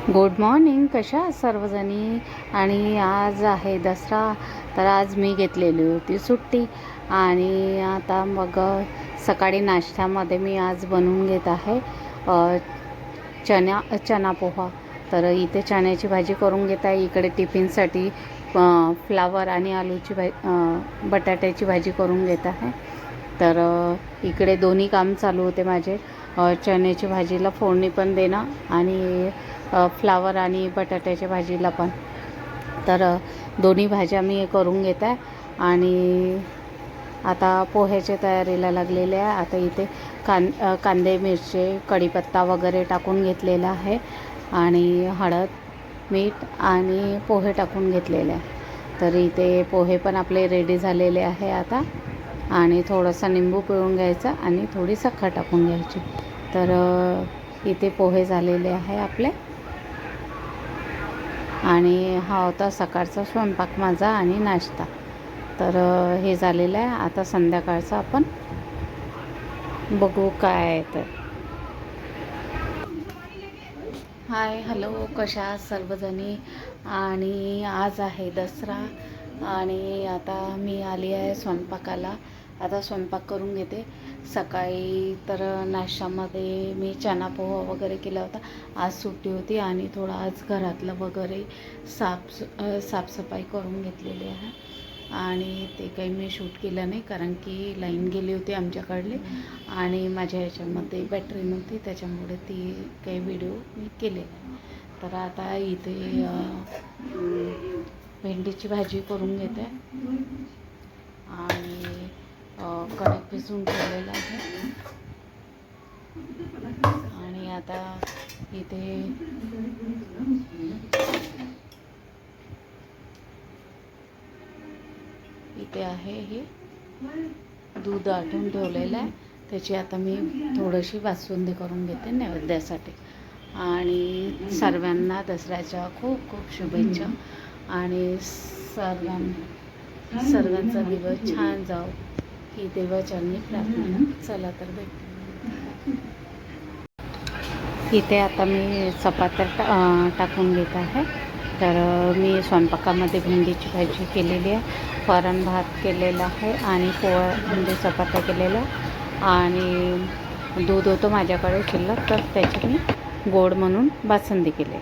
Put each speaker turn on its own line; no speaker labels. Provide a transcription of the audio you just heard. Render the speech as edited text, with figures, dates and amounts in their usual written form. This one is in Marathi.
Good morning. कशा आहात सर्वजणी? आणि आज आहे दसरा, तर आज मी घेतलेली होती सुट्टी. आणि आता मग सकाळी नाश्त्यामध्ये मी आज बनवून घेत आहे चना पोहा. तर इथे चण्याची भाजी करून घेत आहे. इकडे टिफिनसाठी फ्लावर आणि बटाट्याची भाजी करून घेत आहे. तर इकडे दोन्ही काम चालू होते माझे. चण्याची भाजीला फोडणी पण देणं आणि फ्लावर आणि बटाट्याच्या भाजीला पण. तर दोन्ही भाज्या मी करून घेत आहे आणि आता पोह्याच्या तयारीला लागलेले आहे. आता इथे कांदे, मिरची, कढीपत्ता वगैरे टाकून घेतलेला आहे आणि हळद, मीठ आणि पोहे टाकून घेतलेले आहे. तर इथे पोहे पण आपले रेडी झालेले आहे आता. आणि थोडासा निंबू पिळून घ्यायचा आणि थोडी साखर टाकून घ्यायची. तर इथे पोहे झालेले आहे आपले. आणि हा होता सकाळचा स्वयंपाक माझा आणि नाश्ता. तर हे झालेलं आहे. आता संध्याकाळचं आपण बघू काय आहे. तर हाय, हॅलो, कशा आहात सर्वजणी? आणि आज आहे दसरा आणि आता मी आली आहे स्वयंपाकाला. आता स्वयंपाक करून घेते. सकाळी तर नाश्त्यामध्ये मी चना पोहा वगैरे केला होता. आज सुट्टी होती आणि थोडं आज घरातलं वगैरे साफसफाई करून घेतलेली आहे. आणि ते काही मी शूट केलं नाही कारण की लाईन गेली होती आमच्याकडले आणि माझ्या ह्याच्यामध्ये बॅटरी नव्हती, त्याच्यामुळे ती काही व्हिडिओ मी केले नाही. तर आता इथे भेंडीची भाजी करून घेते आणि कणिक भिजवून ठेवलेलं आहे. आणि आता इथे आहे हे दूध आटून ठेवलेलं आहे. त्याची आता मी थोडीशी बासुंदी करून घेते नैवेद्यासाठी. आणि सर्वांना दसऱ्याच्या खूप खूप शुभेच्छा आणि सर्वांचा दिवस छान जाओ ही देवाचरणी प्रार्थना. चला तर भेटू. इथे आता मी चपात्या टाकून घेत आहे. तर मी स्वयंपाकामध्ये भेंडीची भाजी केलेली आहे, वरण भात केलेला आहे आणि पोळ्या चपात्या केलेल्या आणि दूध होतं माझ्याकडे शिल्लक, तर त्याची मी गोड म्हणून बासुंदी केली.